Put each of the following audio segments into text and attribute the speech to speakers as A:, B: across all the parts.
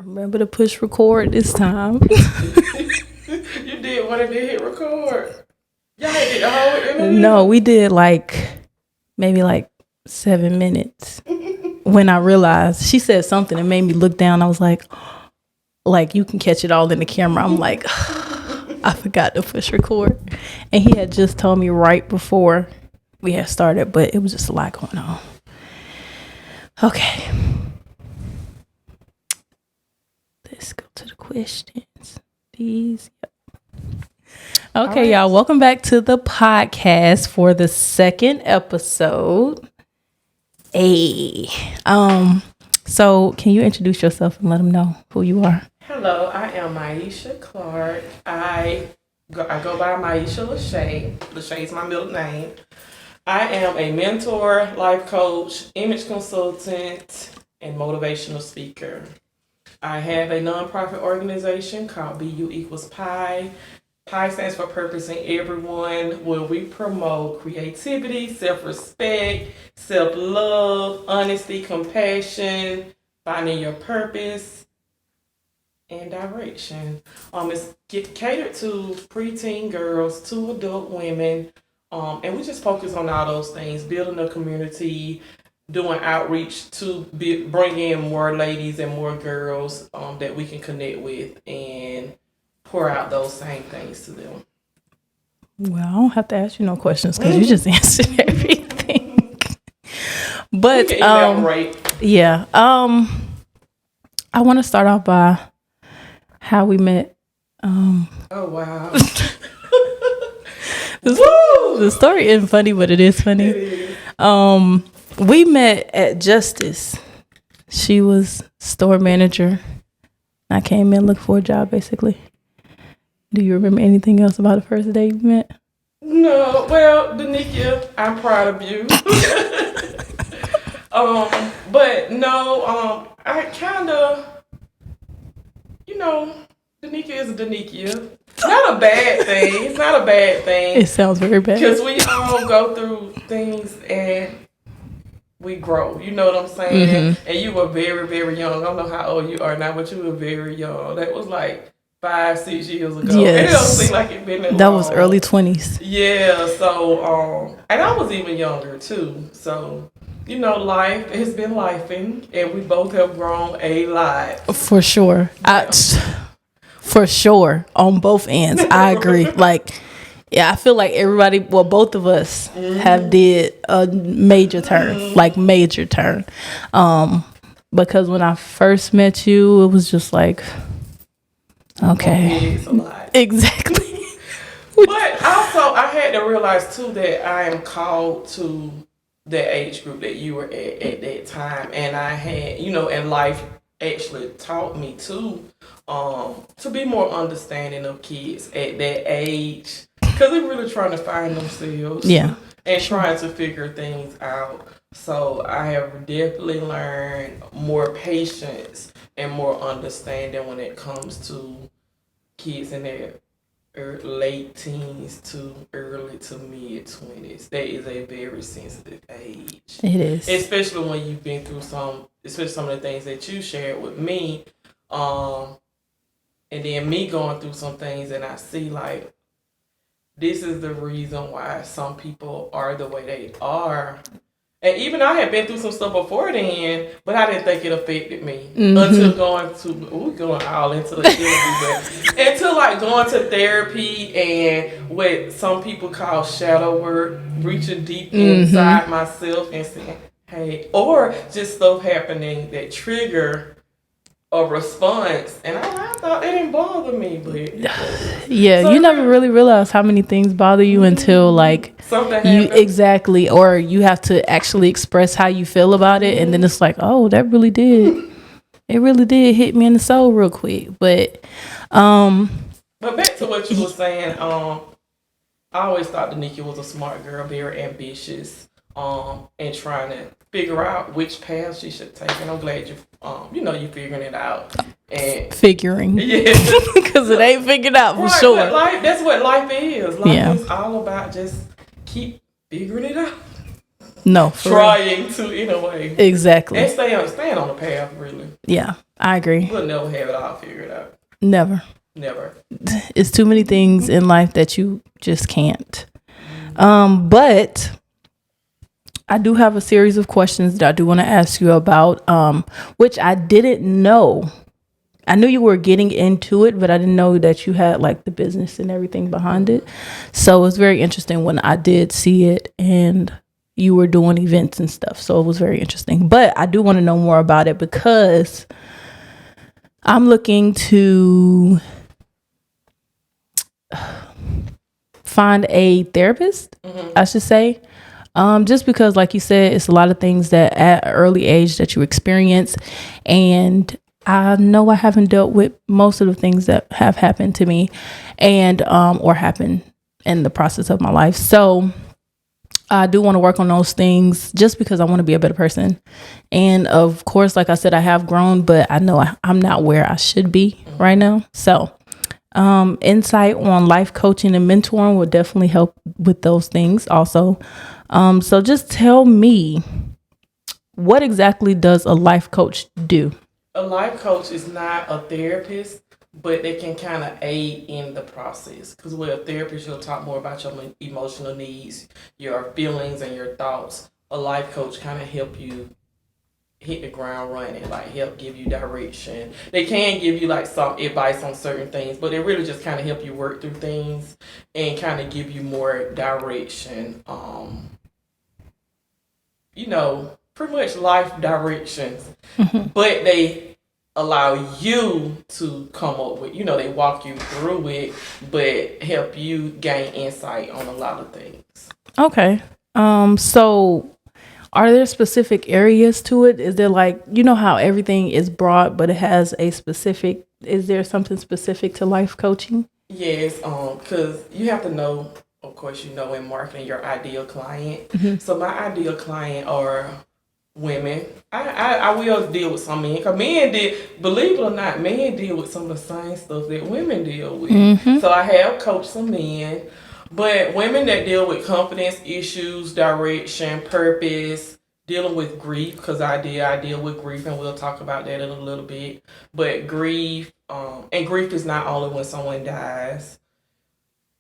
A: Remember to push record this time.
B: You did when it did hit record. Y'all did the whole interview?
A: No, we did maybe 7 minutes. When I realized she said something and made me look down, I was like you can catch it all in the camera. I'm like, I forgot to push record. And he had just told me right before we had started, but it was just a lot going on. Okay. Let's go to the questions. These. Okay, right. Y'all, welcome back to the podcast for the second episode. So can you introduce yourself and let them know who you are?
B: Hello, I am Maiesha Clark. I go by Maiesha Lachae. Lachae is my middle name. I am a mentor, life coach, image consultant, and motivational speaker. I have a nonprofit organization called BEU equals Pi. Pi stands for Purpose in Everyone, where we promote creativity, self-respect, self-love, honesty, compassion, finding your purpose, and direction. It's catered to preteen girls, to adult women, and we just focus on all those things, building a community, doing outreach to bring in more ladies and more girls that we can connect with and pour out those same things to them.
A: Well, I don't have to ask you no questions because you just answered everything. But yeah, I want to start off by how we met.
B: Oh wow.
A: The story isn't funny, but it is funny. It is. We met at Justice. She was store manager. I came in looking for a job, basically. Do you remember anything else about the first day you met?
B: No. Well, Danikia, I'm proud of you. But no, I kind of, Danikia is a Danikia. Not a bad thing. It's not a bad thing.
A: It sounds very bad.
B: Because we all go through things and we grow. You know what I'm saying? Mm-hmm. And you were very, very young. I don't know how old you are now, but you were very young. That was 5-6 years ago.
A: Yes.
B: It don't seem like it been that long.
A: That was early 20s.
B: Yeah. So, and I was even younger too. So, life has been lifing, and we both have grown a lot.
A: For sure. Yeah. For sure. On both ends. I agree. I feel like everybody, both of us have did a major turn, major turn. Because when I first met you, it was just okay.
B: It's a lot.
A: Exactly.
B: But also, I had to realize too that I am called to the age group that you were at that time. And I had, and life actually taught me to be more understanding of kids at that age. Because they're really trying to find themselves.
A: Yeah.
B: And trying to figure things out. So I have definitely learned more patience and more understanding when it comes to kids in their late teens to early to mid 20s. That is a very sensitive age.
A: It is.
B: Especially when you've been through some of the things that you shared with me. And then me going through some things and I see this is the reason why some people are the way they are. And even I had been through some stuff before then, but I didn't think it affected me until going all into the interview, until going to therapy and what some people call shadow work, reaching deep inside myself and saying, hey, or just stuff happening that trigger a response, and I thought it didn't bother me, but
A: yeah, so you never really realize how many things bother you until
B: something
A: you
B: happens.
A: Exactly, or you have to actually express how you feel about it, and then it's oh, that really did, it really did hit me in the soul real quick. But
B: back to what you were saying, I always thought Danikia was a smart girl, very ambitious, and trying to figure out which path she should take, and I'm glad you're figuring it out. And
A: figuring,
B: yeah,
A: because it ain't figured out for sure.
B: That's what life is. Life is all about just keep figuring it out.
A: No,
B: trying to in a way.
A: Exactly.
B: And staying on the path, really.
A: Yeah, I agree.
B: We'll never have it all figured out.
A: Never. It's too many things in life that you just can't. But I do have a series of questions that I do want to ask you about, which I didn't know. I knew you were getting into it, but I didn't know that you had like the business and everything behind it. So it was very interesting when I did see it and you were doing events and stuff. So it was very interesting. But I do want to know more about it because I'm looking to find a therapist, I should say. Just because, like you said, it's a lot of things that at an early age that you experience. And I know I haven't dealt with most of the things that have happened to me and or happened in the process of my life. So I do want to work on those things just because I want to be a better person. And of course, like I said, I have grown, but I know I'm not where I should be right now. So insight on life coaching and mentoring will definitely help with those things also. So just tell me, what exactly does a life coach do?
B: A life coach is not a therapist, but they can kind of aid in the process. Because with a therapist, you'll talk more about your emotional needs, your feelings, and your thoughts. A life coach kind of help you hit the ground running, like help give you direction. They can give you like some advice on certain things, but they really just kind of help you work through things and kind of give you more direction. Pretty much life directions, but they allow you to come up with, they walk you through it, but help you gain insight on a lot of things.
A: Okay. So are there specific areas to it? Is there like, how everything is broad, but it has is there something specific to life coaching?
B: Yes, because you have to know, of course, in marketing, your ideal client. So my ideal client are women. I will deal with some men, because believe it or not, men deal with some of the same stuff that women deal with. So I have coached some men, but women that deal with confidence issues, direction, purpose, dealing with grief, because I deal with grief, and we'll talk about that in a little bit. But grief, and grief is not only when someone dies.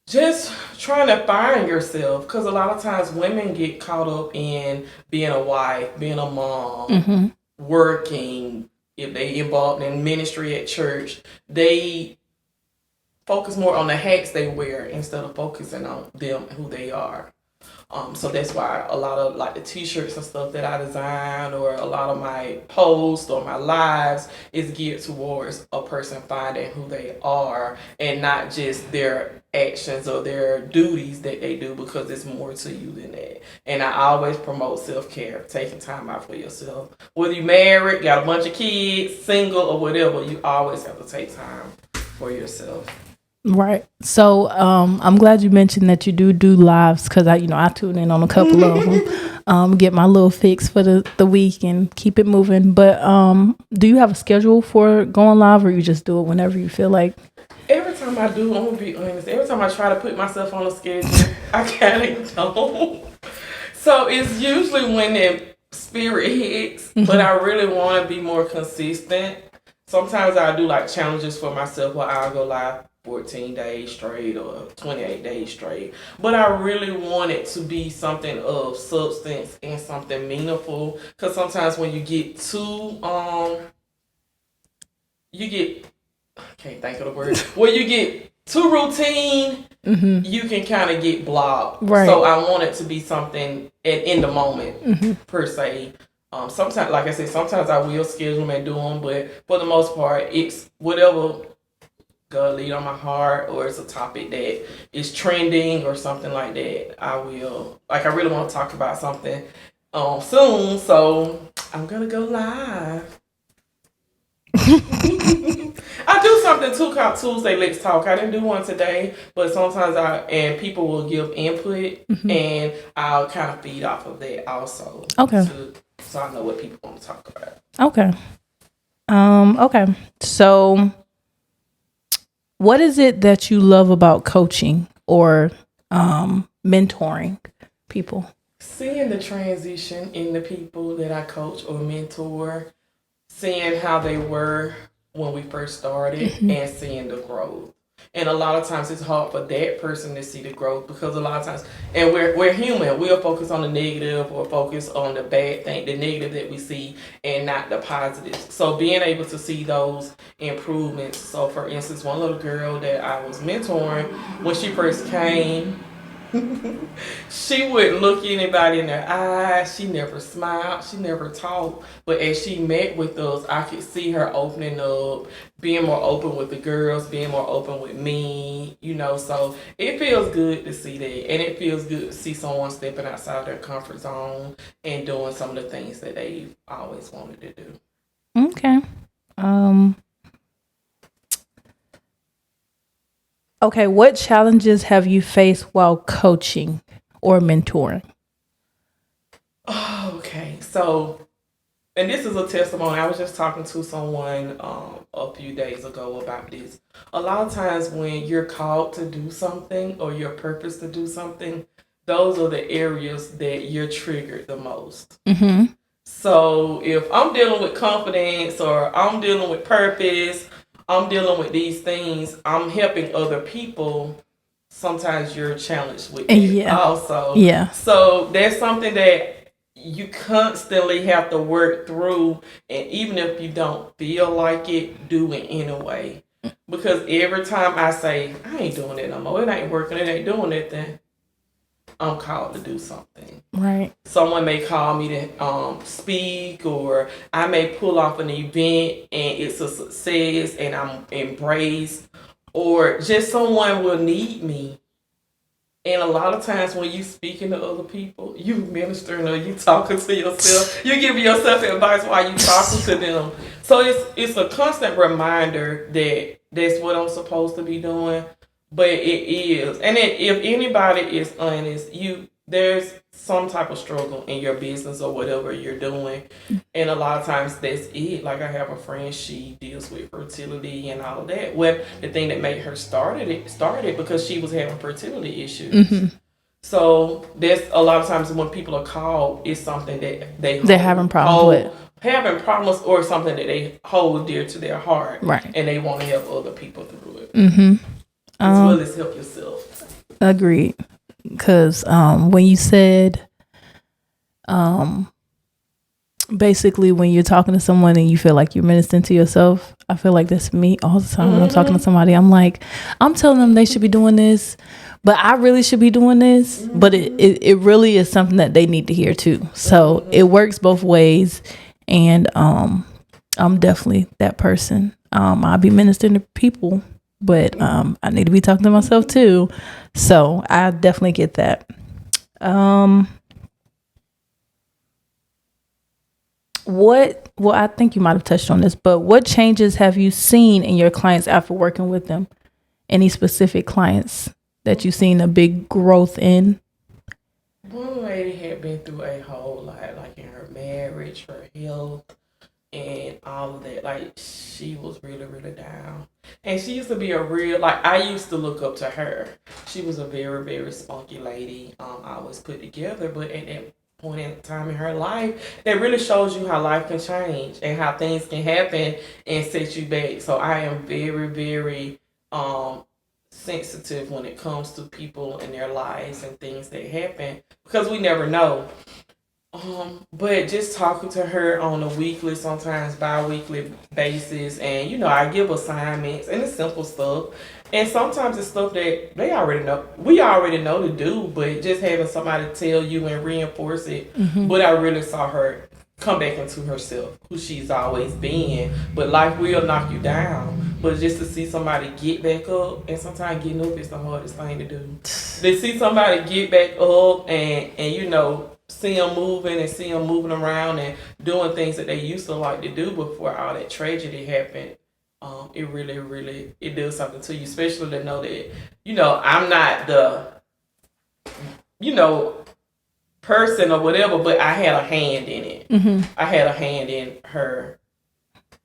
B: Just trying to find yourself, because a lot of times women get caught up in being a wife, being a mom, working. If they involved in ministry at church, they focus more on the hats they wear instead of focusing on them, who they are. So that's why a lot of like the t-shirts and stuff that I design, or a lot of my posts or my lives, is geared towards a person finding who they are and not just their actions or their duties that they do, because it's more to you than that. And I always promote self-care, taking time out for yourself. Whether you married, got a bunch of kids, single, or whatever, you always have to take time for yourself.
A: Right. So I'm glad you mentioned that you do lives, because I tune in on a couple of them, get my little fix for the week and keep it moving. But do you have a schedule for going live, or you just do it whenever you feel like?
B: Every time I do, I'm going to be honest, every time I try to put myself on a schedule, I kind of don't. So it's usually when the spirit hits, but I really want to be more consistent. Sometimes I do like challenges for myself where I'll go live 14 days straight or 28 days straight. But I really want it to be something of substance and something meaningful. Because sometimes when you get too, I can't think of the word. When you get too routine, you can kind of get blocked. Right. So I want it to be something in the moment, per se. Sometimes, like I said, sometimes I will schedule them and do them, but for the most part, it's whatever God lead on my heart, or it's a topic that is trending or something like that. I really want to talk about something soon, so I'm gonna go live. I do something too called Tuesday Let's Talk. I didn't do one today, but sometimes people will give input, and I'll kind of feed off of that also. Okay. So I know what people want to talk about.
A: Okay. Okay. So, what is it that you love about coaching or mentoring people?
B: Seeing the transition in the people that I coach or mentor, seeing how they were when we first started, and seeing the growth. And a lot of times it's hard for that person to see the growth because a lot of times, and we're human, we'll focus on the negative or focus on the bad thing, the negative that we see, and not the positives. So being able to see those improvements. So for instance, one little girl that I was mentoring, when she first came, she wouldn't look anybody in their eyes. She never smiled. She never talked. But as she met with us, I could see her opening up, being more open with the girls, being more open with me, So it feels good to see that. And it feels good to see someone stepping outside their comfort zone and doing some of the things that they always wanted to do.
A: Okay. Okay, what challenges have you faced while coaching or mentoring?
B: Okay, so, and this is a testimony. I was just talking to someone a few days ago about this. A lot of times when you're called to do something or your purpose to do something, those are the areas that you're triggered the most.
A: Mm-hmm.
B: So if I'm dealing with confidence or I'm dealing with purpose, I'm dealing with these things, I'm helping other people. Sometimes you're challenged with it also.
A: Yeah.
B: So that's something that you constantly have to work through. And even if you don't feel like it, do it anyway. Because every time I say, I ain't doing it no more, it ain't working, it ain't doing anything, I'm called to do something.
A: Right.
B: Someone may call me to speak, or I may pull off an event and it's a success and I'm embraced, or just someone will need me. And a lot of times when you speaking to other people, you ministering or you talking to yourself, you giving yourself advice while you talking to them. So it's a constant reminder that that's what I'm supposed to be doing. But it is. And if anybody is honest, there's some type of struggle in your business or whatever you're doing. And a lot of times that's it. Like I have a friend, she deals with fertility and all of that. Well, the thing that made her started because she was having fertility issues.
A: Mm-hmm.
B: So that's a lot of times when people are called, it's something that
A: they're having problems with.
B: Having problems or something that they hold dear to their heart.
A: Right.
B: And they want to help other people through it.
A: Mm-hmm.
B: As well as help yourself.
A: Agreed. Because when you said, basically when you're talking to someone and you feel like you're ministering to yourself, I feel like that's me all the time. When I'm talking to somebody, I'm like, I'm telling them they should be doing this, but I really should be doing this. But it really is something that they need to hear too. So it works both ways. And I'm definitely that person. I'll be ministering to people, but I need to be talking to myself too. So I definitely get that. I think you might have touched on this, but what changes have you seen in your clients after working with them? Any specific clients that you've seen a big growth in?
B: One lady had been through a whole lot, like in her marriage, her health, and all of that. Like, she was really, really down. And she used to be I used to look up to her. She was a very, very spunky lady, always put together. But at that point in time in her life, that really shows you how life can change and how things can happen and set you back. So I am very, very sensitive when it comes to people and their lives and things that happen, because we never know. But just talking to her on a weekly, sometimes bi-weekly basis, and I give assignments and it's simple stuff, and sometimes it's stuff that we already know to do, but just having somebody tell you and reinforce it. But I really saw her come back into herself, who she's always been. But life will knock you down, but just to see somebody get back up, and sometimes getting up is the hardest thing to do. To see somebody get back up and see them moving and see them moving around and doing things that they used to like to do before all that tragedy happened, it really, really, it does something to you, especially to know that, I'm not the, person or whatever, but I had a hand in it. I had a hand in her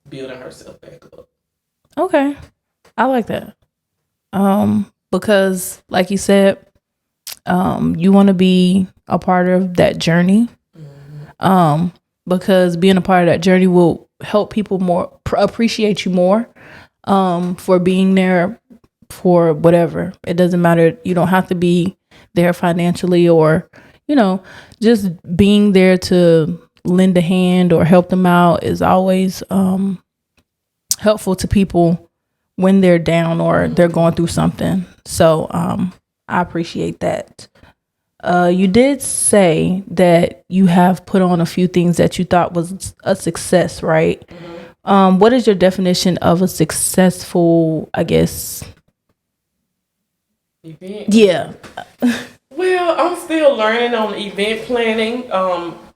B: building herself back up.
A: Okay. I like that. Because like you said, you want to be a part of that journey. Because being a part of that journey will help people more appreciate you more, for being there for whatever. It doesn't matter. You don't have to be there financially, or, just being there to lend a hand or help them out is always helpful to people when they're down or they're going through something. So I appreciate that. You did say that you have put on a few things that you thought was a success, right? What is your definition of a successful, I guess,
B: event?
A: Yeah.
B: Well, I'm still learning on event planning.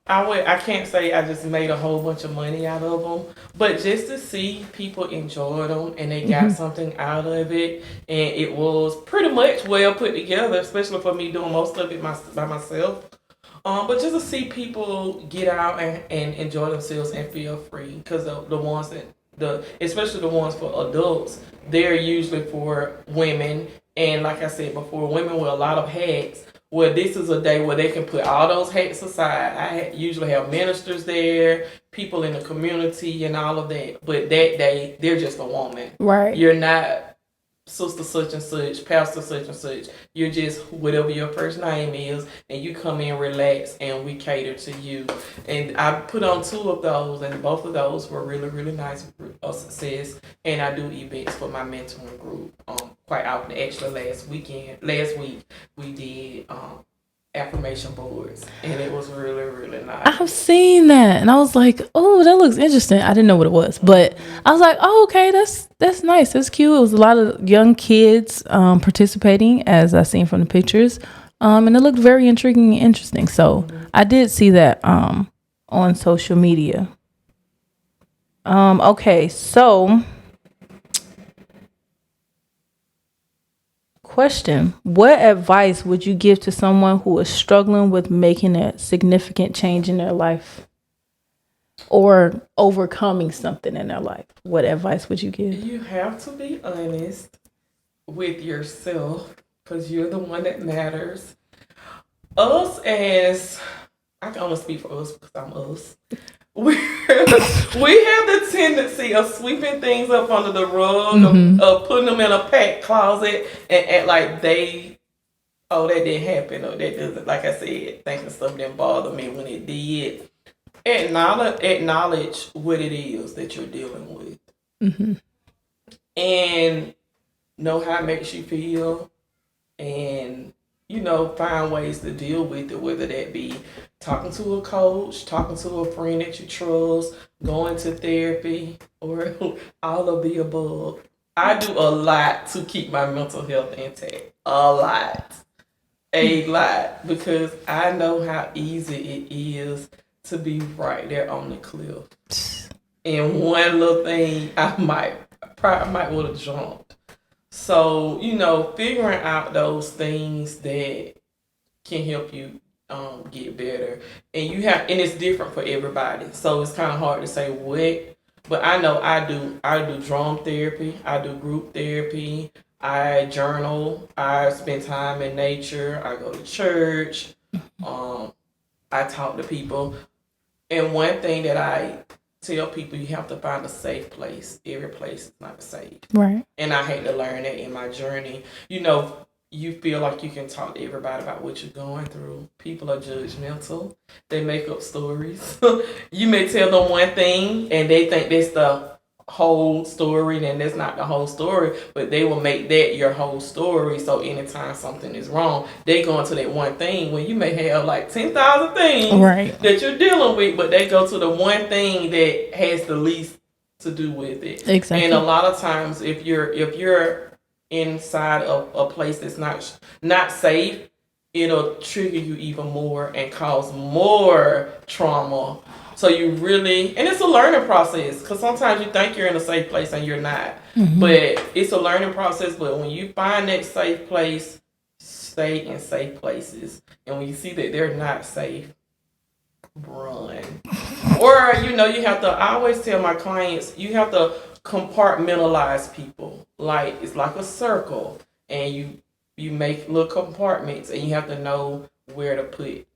B: I can't say I just made a whole bunch of money out of them, but just to see people enjoy them and they got something out of it, and it was pretty much well put together, especially for me doing most of it by myself. But just to see people get out and enjoy themselves and feel free, because the ones especially the ones for adults, they're usually for women, and like I said before, women with a lot of hats. Well, this is a day where they can put all those hats aside. I usually have ministers there, people in the community, and all of that. But that day, they're just a woman.
A: Right.
B: You're not sister such and such, pastor such and such. You're just whatever your first name is, and you come in, relax, and we cater to you. And I put on 2 of those, and both of those were really, really nice success. And I do events for my mentoring group quite often. Actually, last week we did affirmation boards, and it was really, really nice.
A: I've seen that, and I was like, oh, that looks interesting. I didn't know what it was, but I was like, oh, okay, that's nice, that's cute. It was a lot of young kids participating, as I seen from the pictures, and it looked very intriguing and interesting. So I did see that on social media. Okay, so question: what advice would you give to someone who is struggling with making a significant change in their life or overcoming something in their life? What advice would you give?
B: You have to be honest with yourself, because you're the one that matters. I can only speak for us because I'm us. We have the tendency of sweeping things up under the rug, of putting them in a packed closet, and act like that didn't happen, or that doesn't, like I said, thinking stuff didn't bother me when it did. Acknowledge what it is that you're dealing with, and know how it makes you feel, and find ways to deal with it, whether that be talking to a coach, talking to a friend that you trust, going to therapy, or all of the above. I do a lot to keep my mental health intact. A lot, because I know how easy it is to be right there on the cliff. And one little thing, I might would have jumped. So, figuring out those things that can help you get better. And it's different for everybody. So it's kind of hard to say what, but I know I do drum therapy, I do group therapy, I journal, I spend time in nature, I go to church, I talk to people. And one thing that I tell people, you have to find a safe place. Every place is not safe.
A: Right.
B: And I had to learn that in my journey. You feel like you can talk to everybody about what you're going through. People are judgmental. They make up stories. You may tell them one thing and they think that's the whole story, and that's not the whole story, but they will make that your whole story. So anytime something is wrong, they go into that one thing when you may have like 10,000 things that you're dealing with, but they go to the one thing that has the least to do with it.
A: Exactly.
B: And a lot of times, if you're inside of a place that's not safe, it'll trigger you even more and cause more trauma. So you really, and it's a learning process, because sometimes you think you're in a safe place and you're not. But it's a learning process. But when you find that safe place, stay in safe places. And when you see that they're not safe, run. Or, you have to, I always tell my clients, you have to compartmentalize people. Like, it's like a circle. And You make little compartments, and you have to know where to put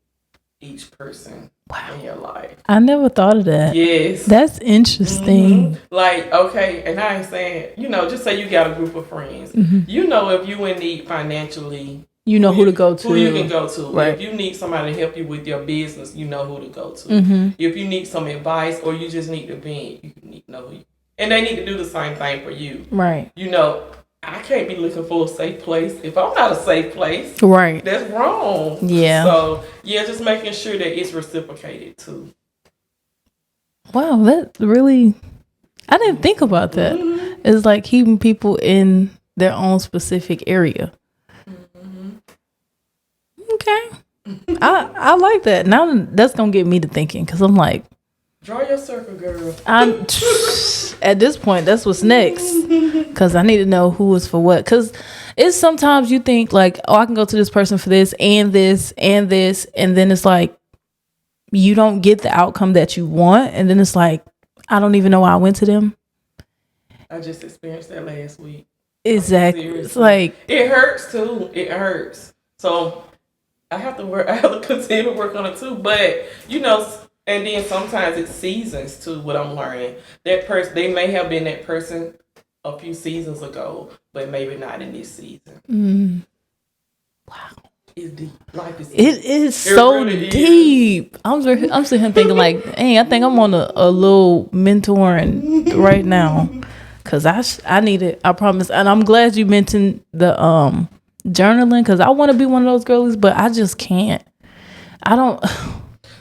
B: each person in your life.
A: I never thought of that.
B: Yes.
A: That's interesting.
B: Like, okay, and I ain't saying, just say you got a group of friends. You know, if you in need financially,
A: you know who to go to.
B: Who you can go to.
A: Right.
B: If you need somebody to help you with your business, you know who to go to. If you need some advice or you just need to vent, you need to know who you. And they need to do the same thing for you.
A: Right.
B: I can't be looking for a safe place if I'm not a safe place.
A: Right.
B: That's wrong.
A: Yeah.
B: So, just making sure that it's reciprocated too.
A: Wow, that really, I didn't think about that. It's like keeping people in their own specific area. Okay. I like that. Now that's going to get me to thinking, because I'm like,
B: draw your circle, girl.
A: At this point, that's what's next. Because I need to know who is for what. Because it's sometimes you think like, oh, I can go to this person for this and this and this. And then it's like, you don't get the outcome that you want. And then it's like, I don't even know why I went to them.
B: I just experienced that last week.
A: Exactly. It's like,
B: it hurts too. It hurts. So I have to continue to work on it too. But, and then sometimes it's seasons too, what I'm learning. That person, they may have been that person a few seasons ago, but maybe not in this season.
A: Wow.
B: It's deep. Life is deep.
A: It is so really deep. I'm sitting here thinking like, hey, I think I'm on a little mentoring right now. Cause I need it. I promise. And I'm glad you mentioned the journaling, because I want to be one of those girlies, but I just can't. I don't.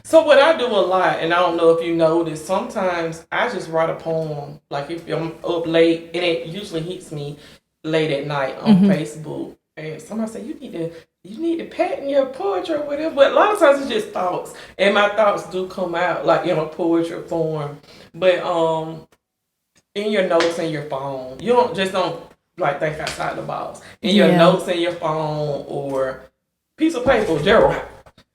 B: So what I do a lot, and I don't know if you know this, sometimes I just write a poem. Like if I'm up late, and it usually hits me late at night on Facebook, and somebody say you need to patent your poetry or whatever. But a lot of times it's just thoughts, and my thoughts do come out like in a poetry form. But in your notes in your phone, you don't like think outside the box. In your notes in your phone or piece of paper, Gerald,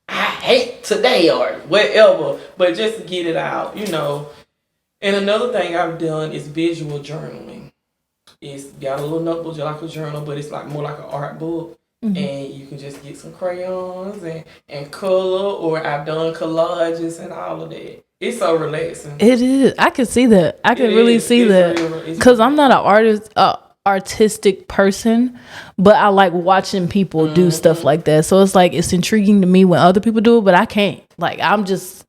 B: I hate today or whatever, but just to get it out, And another thing I've done is visual journaling. It's got a little notebook, just like a journal, but it's like more like an art book. And you can just get some crayons and color, or I've done collages and all of that. It's so relaxing. It is.
A: I can see that. I can really see that. Because I'm not an artistic person, but I like watching people do stuff like that. So it's like, it's intriguing to me when other people do it, but I can't. Like, I'm just,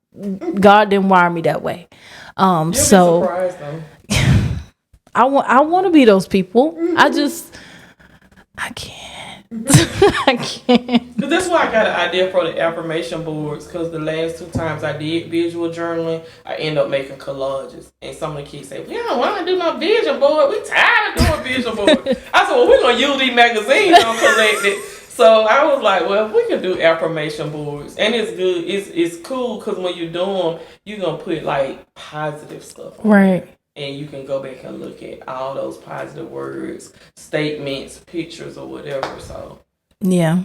A: God didn't wire me that way.
B: You'll be surprised though.
A: I want to be those people. I can't. I can't.
B: Because that's why I got an idea for the affirmation boards. Because the last 2 times I did visual journaling, I end up making collages. And some of the kids say, "We don't want to do no vision board. We tired of doing vision board." I said, "Well, we're gonna use these magazines on collect it." So I was like, "Well, if we can do affirmation boards, and it's good. It's cool because when you do them, you're gonna put like positive stuff on
A: right."
B: There. And you can go back and look at all those positive words, statements, pictures, or whatever. So,
A: yeah,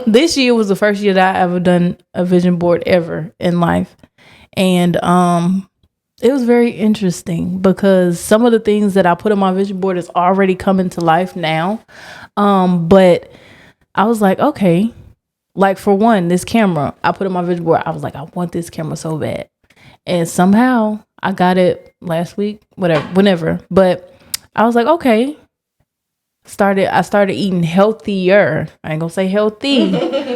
A: this year was the first year that I ever done a vision board ever in life, and it was very interesting because some of the things that I put on my vision board is already coming to life now. But I was like, okay, like for one, this camera I put on my vision board. I was like, I want this camera so bad. And somehow I got it last week, whenever. But I was like, okay. I started eating healthier. I ain't gonna say healthy,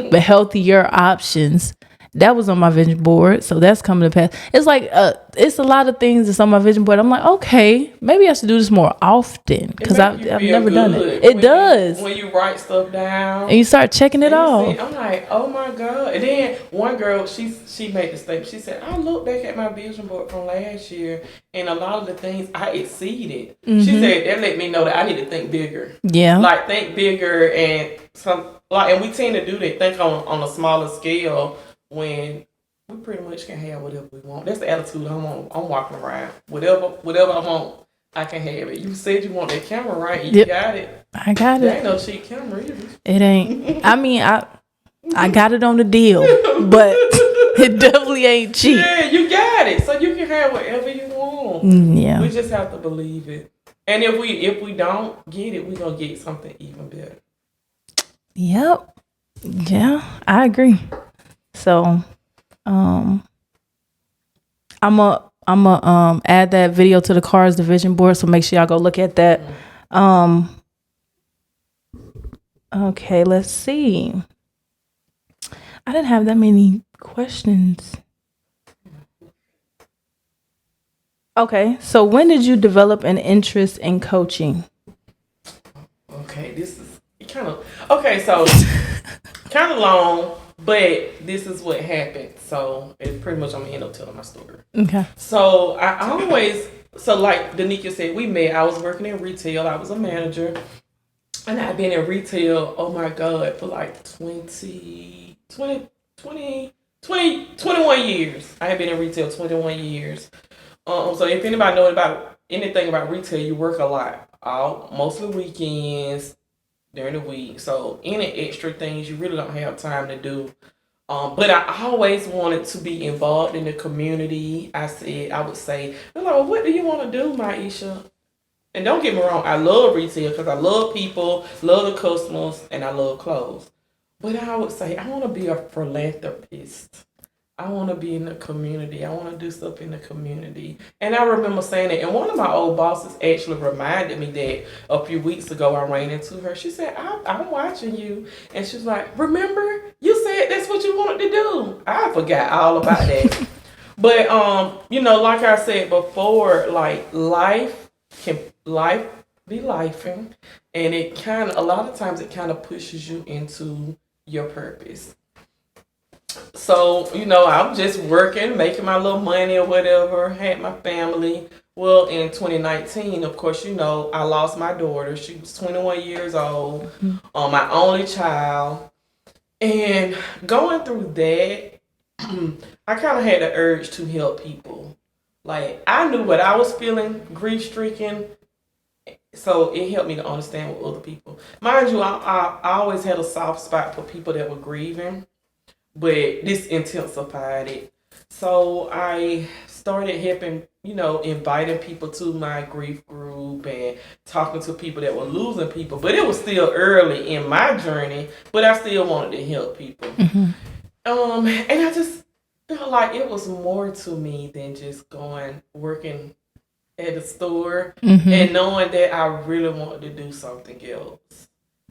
A: but healthier options. That was on my vision board, so that's coming to pass. It's like it's a lot of things that's on my vision board. I'm like, okay, maybe I should do this more often because I've never done it. It does.
B: When you write stuff down
A: and you start checking it off.
B: I'm like, oh my God. And then one girl, she made the statement. She said, I look back at my vision board from last year, and a lot of the things I exceeded. Mm-hmm. She said that let me know that I need to think bigger.
A: Yeah,
B: like think bigger and and we tend to do that. Think on a smaller scale. When we pretty much can have whatever we want. That's the attitude I'm on. I'm walking around. Whatever I want, I can have it. You said you want that camera, right? You got it.
A: I got it.
B: Ain't no cheap camera either.
A: It ain't. I mean, I got it on the deal, but it definitely ain't cheap.
B: Yeah, you got it. So you can have whatever you want.
A: Yeah.
B: We just have to believe it. And if we don't get it, we're gonna get something even better.
A: Yep. Yeah, I agree. So, I'm a add that video to the Cars Division board. So make sure y'all go look at that. Okay, let's see. I didn't have that many questions. Okay, so when did you develop an interest in coaching?
B: Okay, this is kind of so kind of long, but this is what happened. So it's pretty much I'm gonna end up telling my story.
A: Okay.
B: So I always like Danica said, we met. I was working in retail. I was a manager, and I've been in retail. Oh my God, for like 21 years. I have been in retail 21 years. So if anybody knows about anything about retail, you work a lot, mostly weekends, during the week. So any extra things you really don't have time to do. But I always wanted to be involved in the community. I would say, they're like, well, what do you want to do, Maiesha? And don't get me wrong, I love retail because I love people, love the customers, and I love clothes. But I would say I want to be a philanthropist. I want to be in the community. I want to do stuff in the community. And I remember saying it. And one of my old bosses actually reminded me that a few weeks ago I ran into her. She said, I'm watching you. And she's like, remember, you said that's what you wanted to do. I forgot all about that. But, like I said before, like life be lifing. And a lot of times it kind of pushes you into your purpose. So, I'm just working, making my little money or whatever, had my family. Well, in 2019, of course, I lost my daughter. She was 21 years old, my only child. And going through that, I kind of had the urge to help people. Like, I knew what I was feeling, grief-stricken, so it helped me to understand with other people. Mind you, I always had a soft spot for people that were grieving. But this intensified it. So I started helping, inviting people to my grief group and talking to people that were losing people. But it was still early in my journey, but I still wanted to help people. And I just felt like it was more to me than just working at the store and knowing that I really wanted to do something else.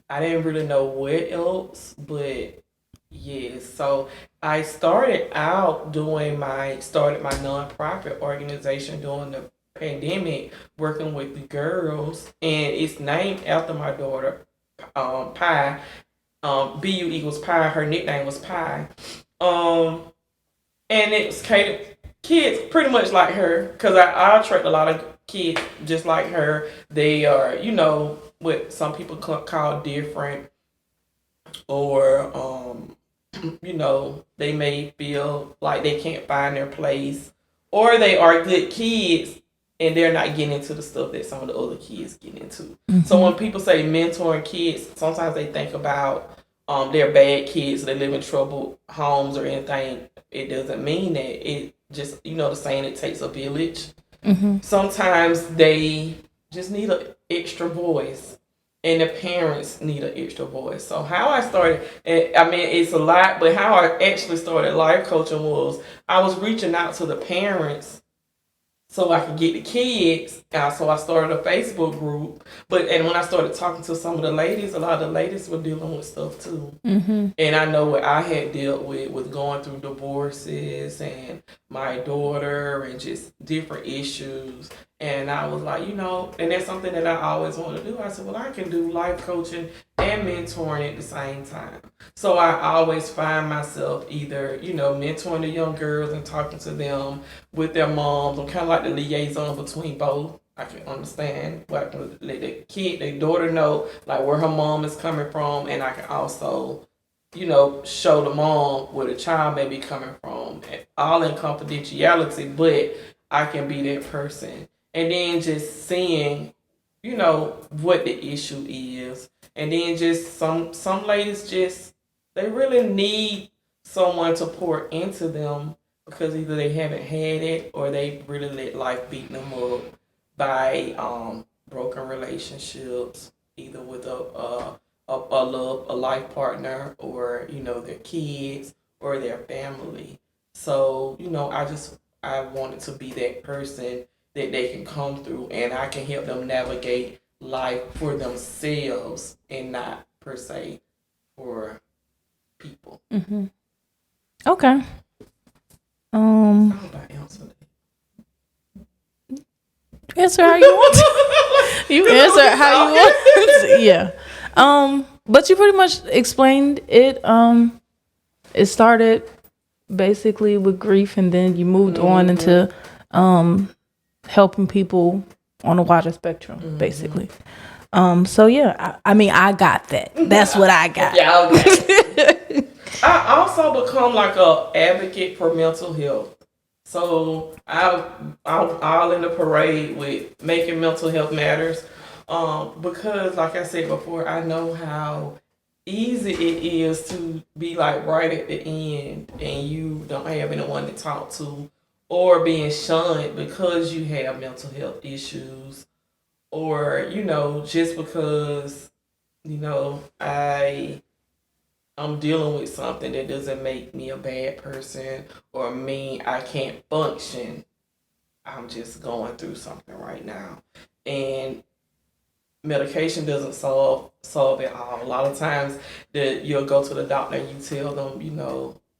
B: I didn't really know what else, but yes, so I started out started my nonprofit organization during the pandemic, working with the girls, and it's named after my daughter, Pie. BEU equals Pie. Her nickname was Pie. And it was catered kids pretty much like her, because I attract a lot of kids just like her. They are, what some people call different, or they may feel like they can't find their place, or they are good kids and they're not getting into the stuff that some of the other kids get into. So when people say mentoring kids, sometimes they think about they're bad kids, they live in troubled homes or anything. It doesn't mean that. It just, the saying, it takes a village. Sometimes they just need an extra voice. And the parents need an extra voice. So how I started, it's a lot, but how I actually started life coaching was I was reaching out to the parents so I could get the kids. So I started a Facebook group. And when I started talking to some of the ladies, a lot of the ladies were dealing with stuff too. And I know what I had dealt with going through divorces and my daughter and just different issues. And I was like, and that's something that I always wanted to do. I said, well, I can do life coaching and mentoring at the same time. So I always find myself either, mentoring the young girls and talking to them with their moms. I'm kind of like the liaison between both. I can understand what let the daughter know, like, where her mom is coming from. And I can also, show the mom where the child may be coming from, all in confidentiality, but I can be that person. And then just seeing, what the issue is. And then just some ladies they really need someone to pour into them, because either they haven't had it or they really let life beat them up by broken relationships, either with a life partner, or their kids or their family. So I wanted to be that person that they can come through, and I can help them navigate life for themselves and not per se for people.
A: Mm-hmm. Okay.
B: I hope I answered it.
A: Answer how you want. You answer how you want. Yeah. But you pretty much explained it. It started basically with grief, and then you moved on into helping people on a wider spectrum, basically. So yeah, I mean, I got that. That's what I got.
B: Yeah, okay. I also become like a advocate for mental health. So I'm all in the parade with making mental health matters. Because like I said before, I know how easy it is to be like right at the end and you don't have anyone to talk to, or being shunned because you have mental health issues, or just because I'm dealing with something that doesn't make me a bad person or mean I can't function. I'm just going through something right now. And medication doesn't solve it all. A lot of times that you'll go to the doctor and you tell them,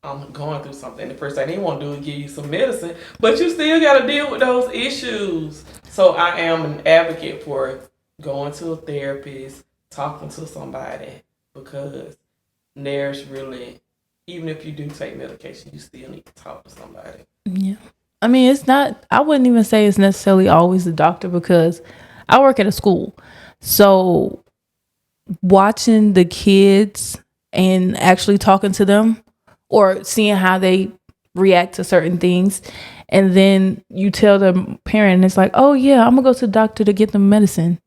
B: I'm going through something. The first thing they want to do is give you some medicine, but you still got to deal with those issues. So I am an advocate for going to a therapist, talking to somebody, because there's really, even if you do take medication, you still need to talk to somebody.
A: Yeah. I mean, it's not, I wouldn't even say it's necessarily always the doctor, because I work at a school. So watching the kids and actually talking to them or seeing how they react to certain things, and then you tell the parent, and it's like, oh yeah, I'm gonna go to the doctor to get the medicine.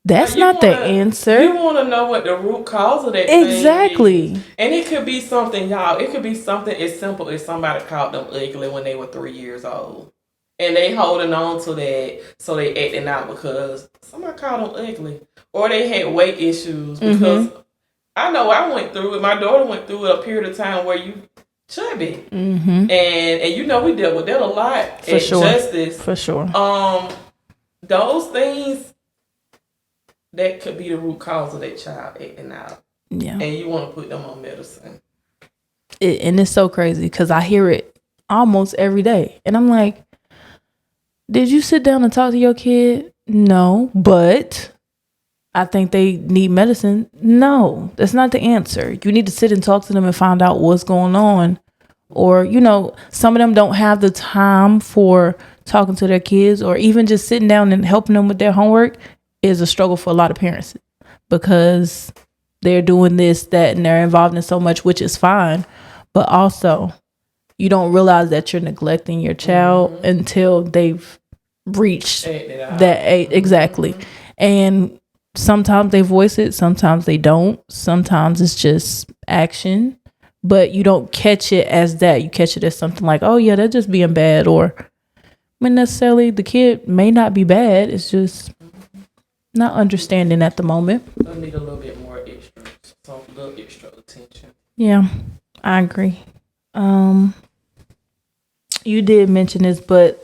A: That's not the answer.
B: You want to know what the root cause of that
A: exactly
B: thing is. And it could be something, y'all. It could be something as simple as somebody called them ugly when they were 3 years old. And they holding on to that, so they acting out because somebody called them ugly. Or they had weight issues, because I know I went through it. My daughter went through it a period of time where you chubby. And we dealt with that a lot
A: for sure.
B: Justice.
A: For sure.
B: Those things, that could be the root cause of that child acting out.
A: Yeah.
B: And you want to put them on medicine.
A: And it's so crazy because I hear it almost every day. And I'm like, did you sit down and talk to your kid? No, but I think they need medicine. No, that's not the answer. You need to sit and talk to them and find out what's going on. Or, some of them don't have the time for talking to their kids, or even just sitting down and helping them with their homework is a struggle for a lot of parents, because they're doing this, that, and they're involved in so much, which is fine. But also, you don't realize that you're neglecting your child until they've reached that age. Exactly. And sometimes they voice it, sometimes they don't. Sometimes it's just action, but you don't catch it as that. You catch it as something like, oh yeah, they're just being bad. Or, necessarily the kid may not be bad. It's just not understanding at the moment.
B: I need a little bit more extra attention.
A: Yeah, I agree. You did mention this, but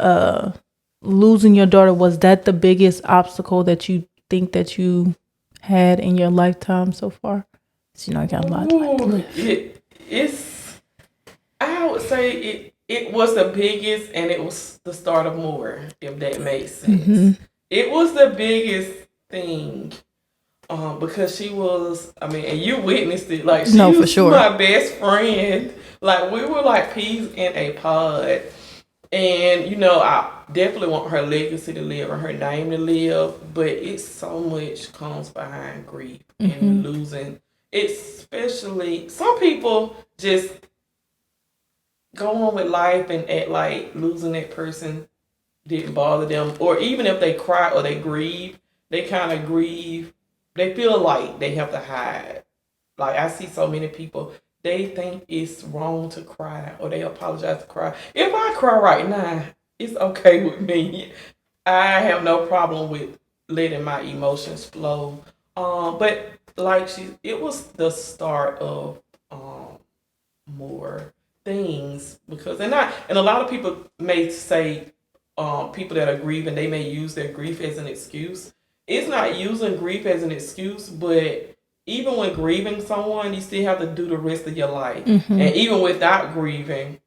A: losing your daughter, was that the biggest obstacle that you think that you had in your lifetime so far? So, you got a lot to live.
B: I would say it was the biggest, and it was the start of more, if that makes sense. It was the biggest thing, because she was, and you witnessed it, like she was for sure my best friend. Like, we were like peas in a pod. And I definitely want her legacy to live and her name to live, but it's so much comes behind grief and losing. Especially, some people just go on with life and act like losing that person didn't bother them, or even if they cry or they grieve, they kind of grieve. They feel like they have to hide. Like, I see so many people, they think it's wrong to cry, or they apologize to cry. If I cry right now, it's okay with me. I have no problem with letting my emotions flow. But like it was the start of more things because and a lot of people may say people that are grieving, they may use their grief as an excuse. It's not using grief as an excuse, but even when grieving someone, you still have to do the rest of your life.
A: Mm-hmm.
B: And even without grieving,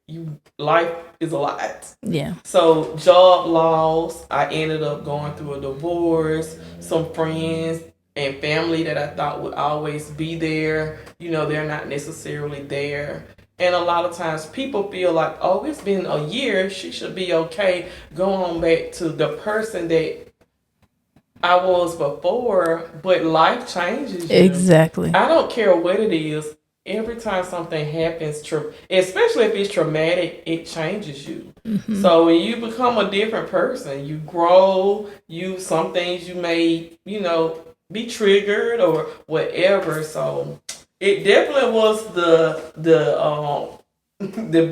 B: life is a lot.
A: Yeah.
B: So job loss, I ended up going through a divorce, some friends and family that I thought would always be there, they're not necessarily there. And a lot of times people feel like, oh, it's been a year, she should be okay. Go on back to the person that I was before, but life changes you.
A: Exactly.
B: I don't care what it is. Every time something happens, especially if it's traumatic, it changes you. Mm-hmm. So when you become a different person, you grow, some things you may, be triggered or whatever. So it definitely was the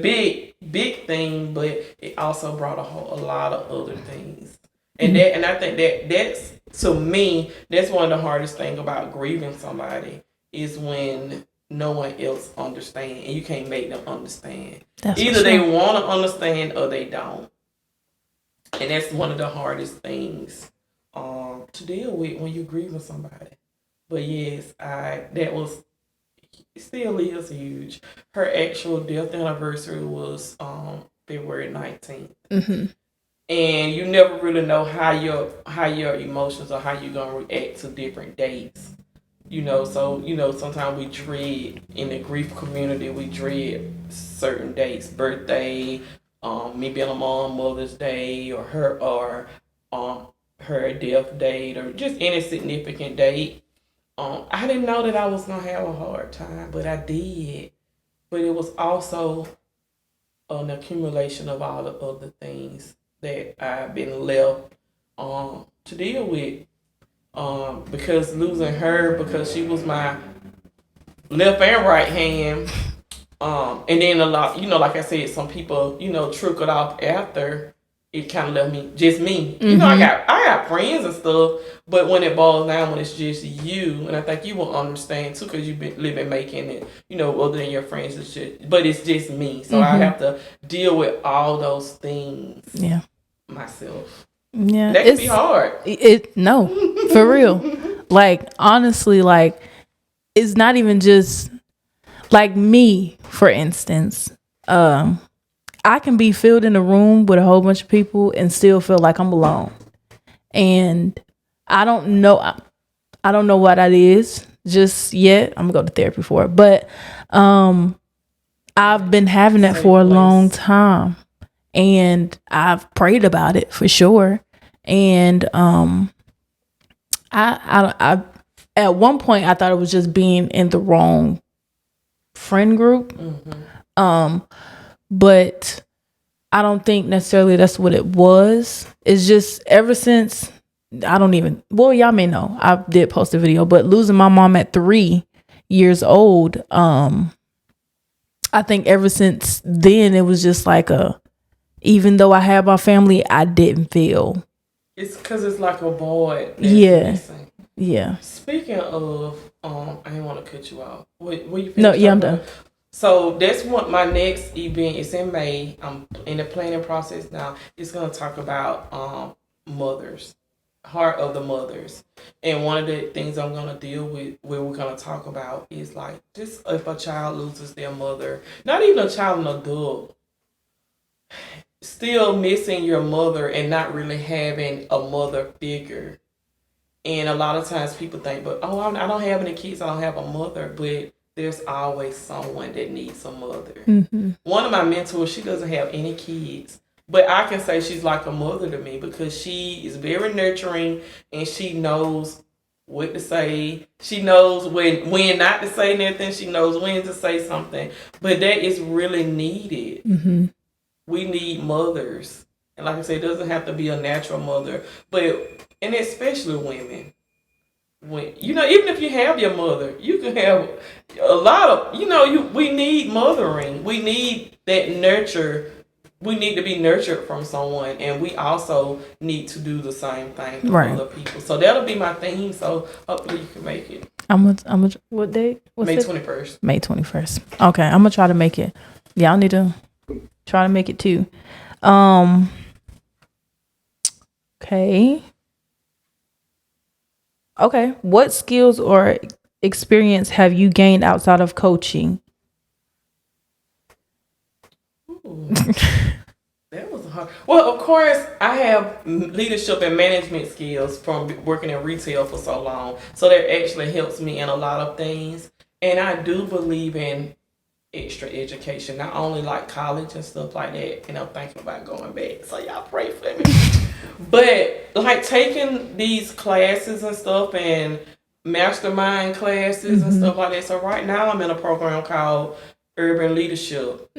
B: big thing, but it also brought a lot of other things. And I think that's, to me, that's one of the hardest things about grieving somebody is when no one else understands and you can't make them understand. Either they want to understand or they don't. And that's one of the hardest things to deal with when you're grieving somebody. But yes, it still is huge. Her actual death anniversary was February 19th. Mm-hmm. And you never really know how your emotions or how you're gonna react to different dates. So sometimes we dread in the grief community. We dread certain dates, birthday, me being a mom, Mother's Day, or her death date, or just any significant date. I didn't know that I was gonna have a hard time, but I did. But it was also an accumulation of all the other things that I've been left to deal with. Because losing her, because she was my left and right hand. And then a lot, like I said, some people, trickled off after. It kind of left me, just me. Mm-hmm. I got friends and stuff, but when it boils down, when it's just you, and I think you will understand too, because you've been living, making it, other than your friends and shit, but it's just me. So I have to deal with all those things myself.
A: Yeah.
B: That can be hard.
A: No, for real. Like, honestly, like, it's not even just, like me, for instance, I can be filled in a room with a whole bunch of people and still feel like I'm alone. And I don't know what that is just yet. I'm gonna go to therapy for it. But I've been having that for a long time. And I've prayed about it for sure. And I at one point I thought it was just being in the wrong friend group. Mm-hmm. But I don't think necessarily that's what it was. It's just ever since, y'all may know, I did post a video, but losing my mom at 3 years old, I think ever since then, it was just like even though I had my family, I didn't feel.
B: It's because it's like a void.
A: Yeah. Yeah.
B: Speaking of, I didn't want to cut you off.
A: I'm done.
B: So that's what my next event is in May. I'm in the planning process now. It's going to talk about mothers, heart of the mothers. And one of the things I'm going to deal with, where we're going to talk about, is like just if a child loses their mother, not even a child, an adult, still missing your mother and not really having a mother figure. And a lot of times people think, I don't have any kids, I don't have a mother, but there's always someone that needs a mother. Mm-hmm. One of my mentors, she doesn't have any kids, but I can say she's like a mother to me because she is very nurturing and she knows what to say. She knows when not to say nothing. She knows when to say something. But that is really needed. Mm-hmm. We need mothers. And like I said, it doesn't have to be a natural mother, and especially women. Even if you have your mother, you can have a lot of, we need mothering. We need that nurture we need to be nurtured from someone, and we also need to do the same thing for
A: Right.
B: other people. So that'll be my theme. So hopefully you can make it.
A: What date? What's
B: May
A: it?
B: 21st.
A: May 21st. Okay, I'm gonna try to make it. Y'all need to try to make it too. Okay. Okay. What skills or experience have you gained outside of coaching?
B: Ooh. That was hard. Well, of course, I have leadership and management skills from working in retail for so long. So that actually helps me in a lot of things. And I do believe in extra education, not only like college and stuff like that. And I'm thinking about going back. So y'all pray for me. But like taking these classes and stuff and mastermind classes and stuff like that. So right now I'm in a program called Urban Leadership.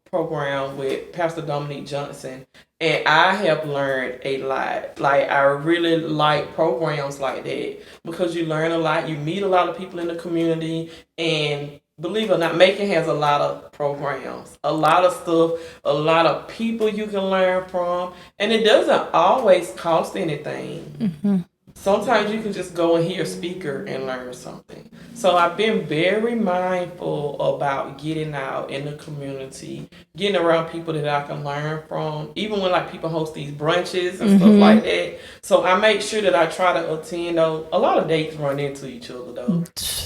B: Program with Pastor Dominique Johnson, and I have learned a lot. Like, I really like programs like that because you learn a lot, you meet a lot of people in the community, and believe it or not, Macon has a lot of programs, a lot of stuff, a lot of people you can learn from, and it doesn't always cost anything. Sometimes you can just go and hear a speaker and learn something. So I've been very mindful about getting out in the community, getting around people that I can learn from, even when like people host these brunches and stuff like that. So I make sure that I try to attend those. A lot of dates run into each other though.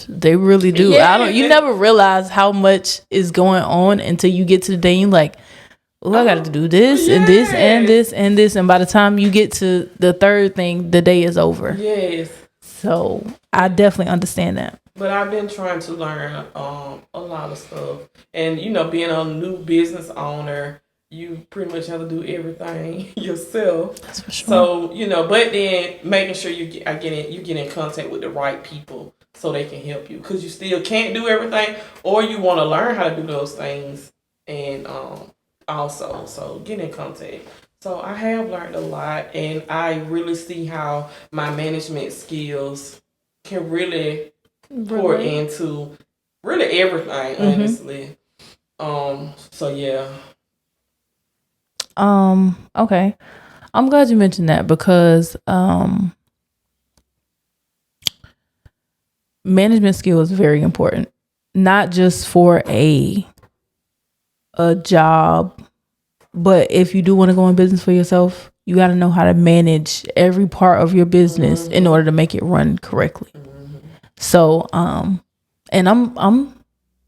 A: They really do.
B: Yeah.
A: You never realize how much is going on until you get to the day and you're like, oh, I got to do this and this and this and this. And by the time you get to the third thing, the day is over.
B: Yes.
A: So I definitely understand that.
B: But I've been trying to learn a lot of stuff. And, you know, being a new business owner, you pretty much have to do everything yourself.
A: That's for sure.
B: So, you know, but then making sure you get in contact with the right people so they can help you. Because you still can't do everything, or you want to learn how to do those things. And also, so get in contact. So I have learned a lot, and I really see how my management skills can really pour into really everything, honestly. So yeah.
A: Okay. I'm glad you mentioned that because management skill is very important, not just for a job, but if you do want to go in business for yourself, you got to know how to manage every part of your business in order to make it run correctly. So, and I'm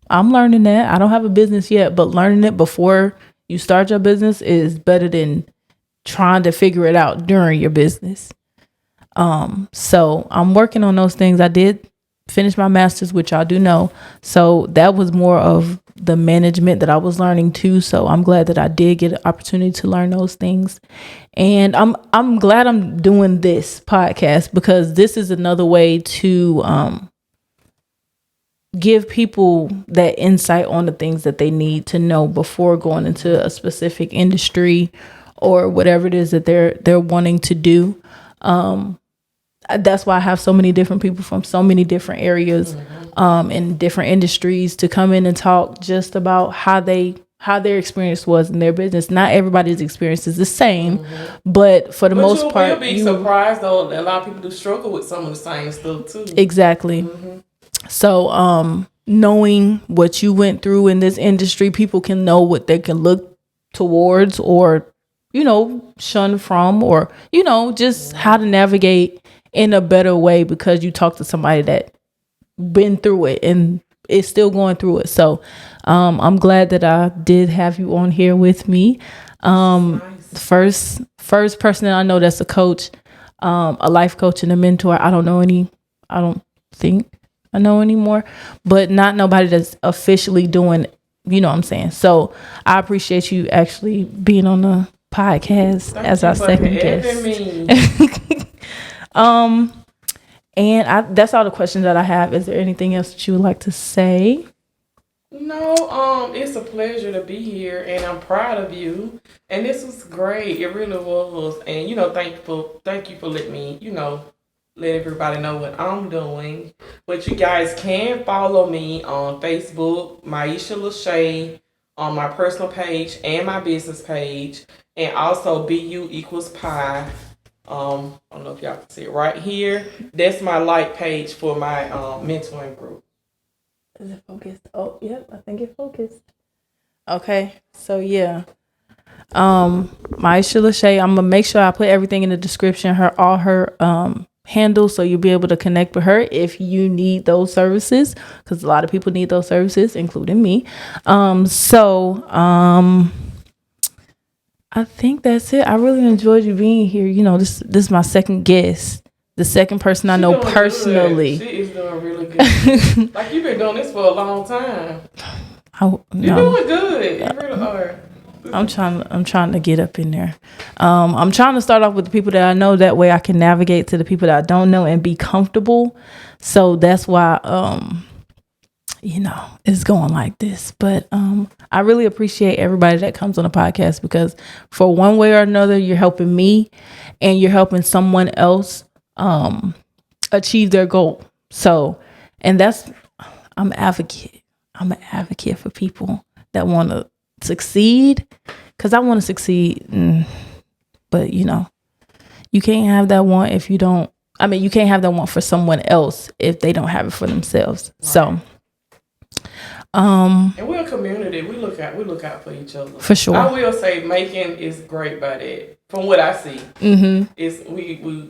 A: learning that. I don't have a business yet, but learning it before you start your business is better than trying to figure it out during your business. So I'm working on those things. I did finish my master's, which I do know. So that was more of the management that I was learning too. So I'm glad that I did get an opportunity to learn those things. And I'm glad I'm doing this podcast because this is another way to give people that insight on the things that they need to know before going into a specific industry or whatever it is that they're wanting to do. That's why I have so many different people from so many different areas in different industries to come in and talk just about how their experience was in their business. Not everybody's experience is the same, but for the most part,
B: you'll be surprised though that a lot of people do struggle with some of the same stuff too.
A: Exactly. So, knowing what you went through in this industry, people can know what they can look towards or, shun from, or, just how to navigate in a better way because you talk to somebody that been through it and is still going through it. So, I'm glad that I did have you on here with me. Nice. First person that I know that's a coach, a life coach and a mentor. I don't think I know anymore, but not nobody that's officially doing, you know what I'm saying? So I appreciate you actually being on the podcast as our second guest. And that's all the questions that I have. Is there anything else that you would like to say?
B: No, it's a pleasure to be here, and I'm proud of you. And this was great. It really was. And thank you for letting me, let everybody know what I'm doing. But you guys can follow me on Facebook, Maiesha Lachae, on my personal page and my business page, and also BU equals pie. I don't know if y'all can see it right here. That's my like page for my mentoring group.
A: Is it focused? Oh, yep, I think it focused. Okay, so yeah. Maiesha Lachae, I'm gonna make sure I put everything in the description, all her handles, so you'll be able to connect with her if you need those services, because a lot of people need those services, including me. I think that's it. I really enjoyed you being here. You know, this is my second guest, the second person I know personally.
B: Good. She is doing really good. Like, you've been doing this for a long time. You're doing good. You really are.
A: I'm trying to get up in there. I'm trying to start off with the people that I know. That way I can navigate to the people that I don't know and be comfortable. So that's why, it's going like this. But I really appreciate everybody that comes on the podcast, because for one way or another, you're helping me and you're helping someone else achieve their goal. So, and I'm an advocate. I'm an advocate for people that want to succeed, because I want to succeed. But you can't have that want if you don't. I mean, you can't have that want for someone else if they don't have it for themselves. Right. So,
B: and we're a community. We look out for each other.
A: For sure.
B: I will say Macon is great by that. From what I see, is we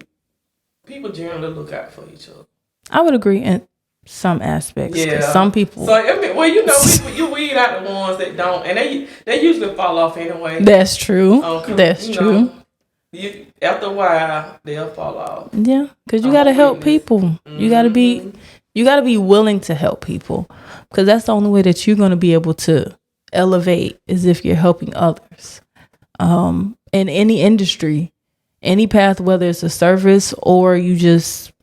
B: people generally look out for each other.
A: I would agree in some aspects. Yeah. Some people.
B: So you weed out the ones that don't, and they usually fall off anyway.
A: That's true. That's true.
B: After a while, they'll fall off.
A: Yeah, because you got to help people. Mm-hmm. You got to be willing to help people, because that's the only way that you're going to be able to elevate, is if you're helping others. In any industry, any path, whether it's a service or you just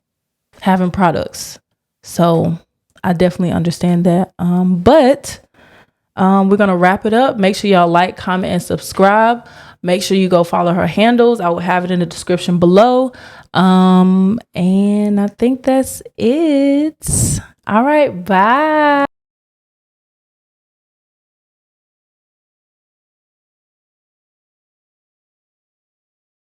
A: having products. So I definitely understand that. But we're going to wrap it up. Make sure y'all like, comment, and subscribe. Make sure you go follow her handles. I will have it in the description below. And I think that's it. All right. Bye.